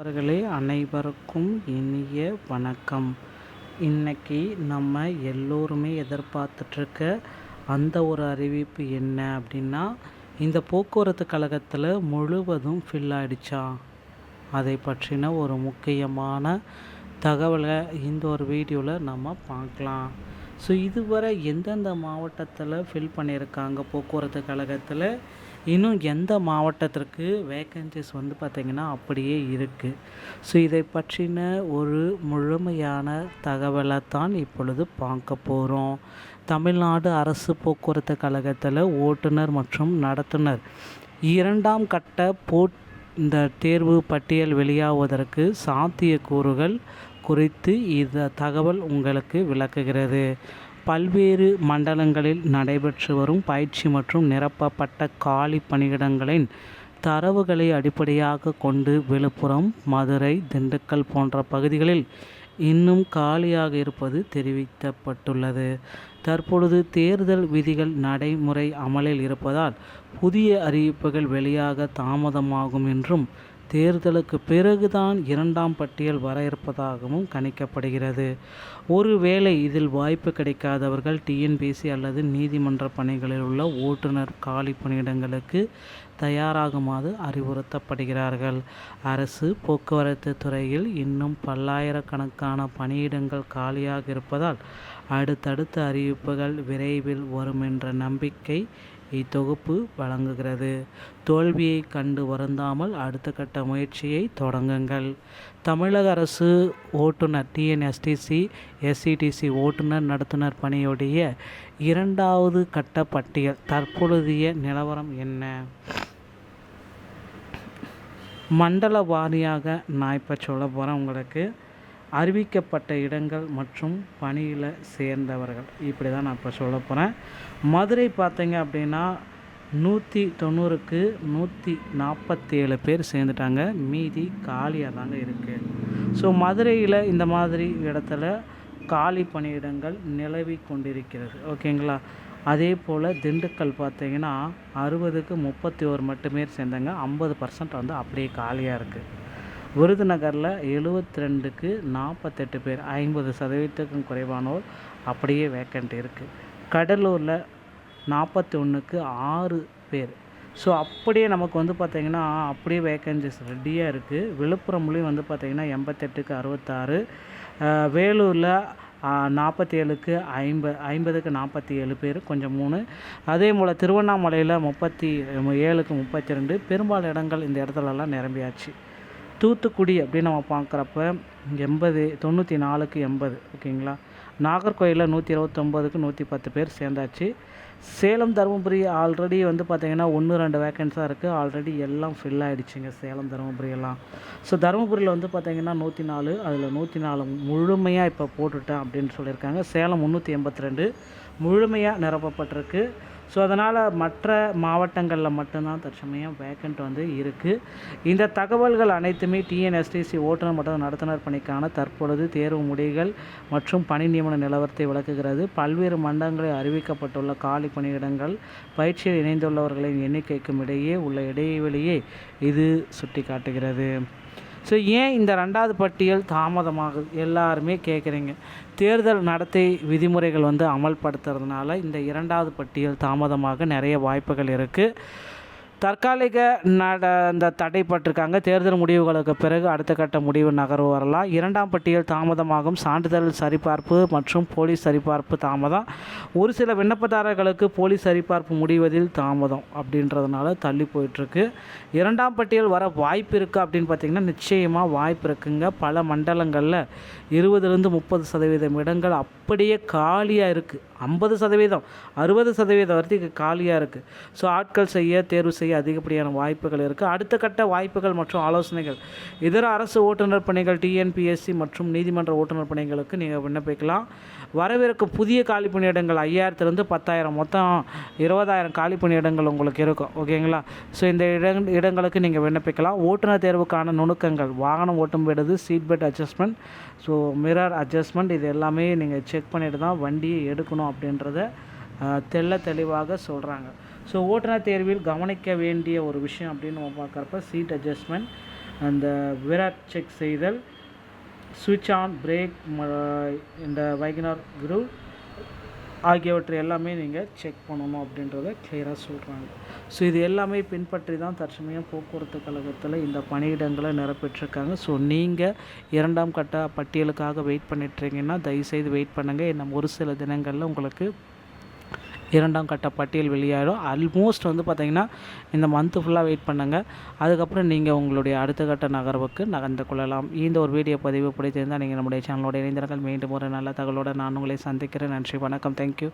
அவர்களே அனைவருக்கும் இனிய வணக்கம். இன்னைக்கு நம்ம எல்லோருமே எதிர்பார்த்துட்ருக்க அந்த ஒரு அறிவிப்பு என்ன அப்படின்னா, இந்த போக்குவரத்து கழகத்தில் முழுவதும் ஃபில் ஆயிடுச்சா, அதை பற்றின ஒரு முக்கியமான தகவலை இந்த ஒரு வீடியோவில் நம்ம பார்க்கலாம். ஸோ இதுவரை எந்தெந்த மாவட்டத்தில் ஃபில் பண்ணியிருக்காங்க போக்குவரத்து கழகத்தில், இன்னும் எந்த மாவட்டத்திற்கு வேக்கன்சிஸ் பார்த்திங்கன்னா அப்படியே இருக்குது. ஸோ இதை பற்றின ஒரு முழுமையான தகவலை தான் இப்பொழுது பார்க்க போகிறோம். தமிழ்நாடு அரசு போக்குவரத்து கழகத்தில் ஓட்டுநர் மற்றும் நடத்துனர் 2ஆம் கட்ட இந்த தேர்வு பட்டியல் வெளியாவதற்கு சாத்தியக்கூறுகள் குறித்து இந்த தகவல் உங்களுக்கு விளக்குகிறது. பல்வேறு மண்டலங்களில் நடைபெற்று வரும் பயிற்சி மற்றும் நிரப்பப்பட்ட காலி பணியிடங்களின் தரவுகளை அடிப்படையாக கொண்டு விழுப்புரம், மதுரை, திண்டுக்கல் போன்ற பகுதிகளில் இன்னும் காலியாக இருப்பது தெரிவிக்கப்பட்டுள்ளது. தற்பொழுது தேர்தல் விதிகள் நடைமுறை அமலில் இருப்பதால் புதிய அறிவிப்புகள் வெளியாக தாமதமாகும் என்றும், தேர்தலுக்கு பிறகுதான் 2ஆம் பட்டியல் வர இருப்பதாகவும் கணிக்கப்படுகிறது. ஒருவேளை இதில் வாய்ப்பு கிடைக்காதவர்கள் டிஎன்பிஎஸ்சி அல்லது நீதிமன்ற பணிகளில் உள்ள ஓட்டுநர் காலி பணியிடங்களுக்கு தயாராகுமாறு அறிவுறுத்தப்படுகிறார்கள். அரசு போக்குவரத்து துறையில் இன்னும் பல்லாயிரக்கணக்கான பணியிடங்கள் காலியாக இருப்பதால் அடுத்தடுத்த அறிவிப்புகள் விரைவில் வரும் என்ற நம்பிக்கை இத்தொகுப்பு வழங்குகிறது. தோல்வியை கண்டு வருந்தாமல் அடுத்த கட்ட முயற்சியை தொடங்குங்கள். தமிழக அரசு ஓட்டுநர் டிஎன்எஸ்டிசி, எஸ்சிடிசி ஓட்டுநர் நடத்துனர் பணியுடைய 2வது கட்ட பட்டியல் தற்பொழுதைய நிலவரம் என்ன? மண்டல வாரியாக நான் இப்போ சொல்ல போகிறேன். உங்களுக்கு அறிவிக்கப்பட்ட இடங்கள் மற்றும் பணியில் சேர்ந்தவர்கள் இப்படி தான் நான் இப்போ சொல்ல போகிறேன். மதுரை பார்த்தீங்க அப்படின்னா 190க்கு 147 பேர் சேர்ந்துட்டாங்க. மீதி காலியாக தாங்க இருக்குது. ஸோ மதுரையில் இந்த மாதிரி இடத்துல காலி பணியிடங்கள் நிலவி கொண்டிருக்கிறது. ஓகேங்களா? அதே போல் திண்டுக்கல் பார்த்தீங்கன்னா 60க்கு 31 மட்டுமே சேர்ந்தாங்க. 50% அப்படியே காலியாக இருக்குது. விருதுநகரில் 72க்கு 48 பேர், 50%க்கும் குறைவானோர் அப்படியே வேக்கண்ட் இருக்குது. கடலூரில் 41க்கு 6 பேர். ஸோ அப்படியே நமக்கு பார்த்திங்கன்னா அப்படியே வேக்கன்சிஸ் ரெடியாக இருக்குது. விழுப்புரம்லேயும் பார்த்திங்கன்னா 88க்கு 66, வேலூரில் 47க்கு 50க்கு 47 பேர், கொஞ்சம் 3. அதே போல் திருவண்ணாமலையில் 37க்கு 32. பெரும்பாலான இடங்கள் இந்த இடத்துலலாம் நிரம்பியாச்சு. தூத்துக்குடி அப்படின்னு நம்ம பார்க்குறப்ப 94க்கு 80. ஓகேங்களா? நாகர்கோயிலில் 129க்கு 110 பேர் சேர்ந்தாச்சு. சேலம், தருமபுரி ஆல்ரெடி பார்த்திங்கன்னா 1-2 வேக்கன்ஸ் தான் இருக்குது. ஆல்ரெடி எல்லாம் ஃபில் ஆகிடுச்சிங்க சேலம், தருமபுரி எல்லாம். ஸோ தருமபுரியில் பார்த்திங்கன்னா 104, அதில் 104 முழுமையாக இப்போ போட்டுட்டேன் அப்படின்னு சொல்லியிருக்காங்க. சேலம் 382 முழுமையாக நிரப்பப்பட்டிருக்கு. ஸோ அதனால் மற்ற மாவட்டங்களில் மட்டும்தான் தற்சமயம் வேக்கண்ட் இருக்குது. இந்த தகவல்கள் அனைத்துமே டிஎன்எஸ்டிசி ஓட்டுநர் மற்றும் நடத்துனர் பணிக்கான தற்பொழுது தேர்வு முடிவுகள் மற்றும் பணி நியமன நிலவரத்தை விளக்குகிறது. பல்வேறு மண்டலங்களில் அறிவிக்கப்பட்டுள்ள காலி பணியிடங்கள், பயிற்சியில் இணைந்துள்ளவர்களின் எண்ணிக்கைக்கும் இடையே உள்ள இடைவெளியை இது சுட்டி காட்டுகிறது. ஸோ ஏன் இந்த 2வது பட்டியல் தாமதமாகுது எல்லாருமே கேட்குறீங்க. தேர்தல் நடத்தை விதிமுறைகள் அமல்படுத்துறதுனால இந்த 2வது பட்டியல் தாமதமாக நிறைய வாய்ப்புகள் இருக்குது. தற்காலிக இந்த தடைப்பட்டிருக்காங்க. தேர்தல் முடிவுகளுக்கு பிறகு அடுத்த கட்ட முடிவு நகர்வு வரலாம். 2ஆம் பட்டியல் தாமதமாகும். சான்றிதழ் சரிபார்ப்பு மற்றும் போலீஸ் சரிபார்ப்பு தாமதம். ஒரு சில விண்ணப்பதாரர்களுக்கு போலீஸ் சரிபார்ப்பு முடிவதில் தாமதம் அப்படின்றதுனால தள்ளி போயிட்டுருக்கு. 2ஆம் பட்டியல் வர வாய்ப்பு இருக்குது அப்படின்னு பார்த்திங்கன்னா நிச்சயமாக வாய்ப்பு இருக்குங்க. பல மண்டலங்களில் 20-30% இடங்கள் அப்படியே காலியாக இருக்குது. 50%, 60% வரைக்கும் காலியாக இருக்குது. ஸோ ஆட்கள் தேர்வு செய்ய அதிகப்படியான வாய்ப்புகள் இருக்குது. அடுத்த கட்ட வாய்ப்புகள் மற்றும் ஆலோசனைகள் இதர அரசு ஓட்டுநர் பணிகள், டிஎன்பிஎஸ்சி மற்றும் நீதிமன்ற ஓட்டுநர் பணிகளுக்கு நீங்கள் விண்ணப்பிக்கலாம். வரவிருக்கும் புதிய காலி பணியிடங்கள் 5000லேருந்து 10,000, மொத்தம் 20,000 காலி பணியிடங்கள் உங்களுக்கு இருக்கும். ஓகேங்களா? ஸோ இந்த இடங்களுக்கு நீங்கள் விண்ணப்பிக்கலாம். ஓட்டுநர் தேர்வுக்கான நுணுக்கங்கள்: வாகனம் ஓட்டும் விடுது, seat belt adjustment, so mirror adjustment, இது எல்லாமே நீங்கள் செக் பண்ணிட்டு தான் வண்டியை எடுக்கணும் அப்படின்றத தெளிவாக சொல்கிறாங்க. ஸோ ஓட்டுநர் தேர்வில் கவனிக்க வேண்டிய ஒரு விஷயம் அப்படின்னு நம்ம பார்க்குறப்ப சீட் அட்ஜஸ்ட்மெண்ட், அந்த விராட் செக் செய்தல், சுவிட்ச் ஆன், பிரேக், இந்த வைகனர் கிரில் ஆகியவற்றை எல்லாமே நீங்கள் செக் பண்ணணும் அப்படின்றத கிளியராக சொல்கிறாங்க. ஸோ இது எல்லாமே பின்பற்றி தான் தற்சமயம் போக்குவரத்து கழகத்தில் இந்த பணியிடங்களை நிரப்பிட்டுருக்காங்க. ஸோ நீங்கள் 2ஆம் கட்ட பட்டியலுக்காக வெயிட் பண்ணிட்டுருக்கீங்கன்னா தயவுசெய்து வெயிட் பண்ணுங்கள். இன்னும் ஒரு சில தினங்களில் உங்களுக்கு 2ஆம் கட்ட பட்டியல் வெளியாகிடும். ஆல்மோஸ்ட் வந்து பார்த்திங்கன்னா இந்த மந்த்து ஃபுல்லாக வெயிட் பண்ணுங்கள். அதுக்கப்புறம் நீங்கள் உங்களுடைய அடுத்த கட்ட நகர்வுக்கு நகர்ந்து கொள்ளலாம். இந்த ஒரு வீடியோ பதிவு பிடித்திருந்தால் நீங்கள் நம்முடைய சேனலோட இணைந்திருங்கள். மீண்டும் ஒரு நல்ல தகவலோடு நான் உங்களை சந்திக்கிறேன். நன்றி, வணக்கம், தேங்க்யூ.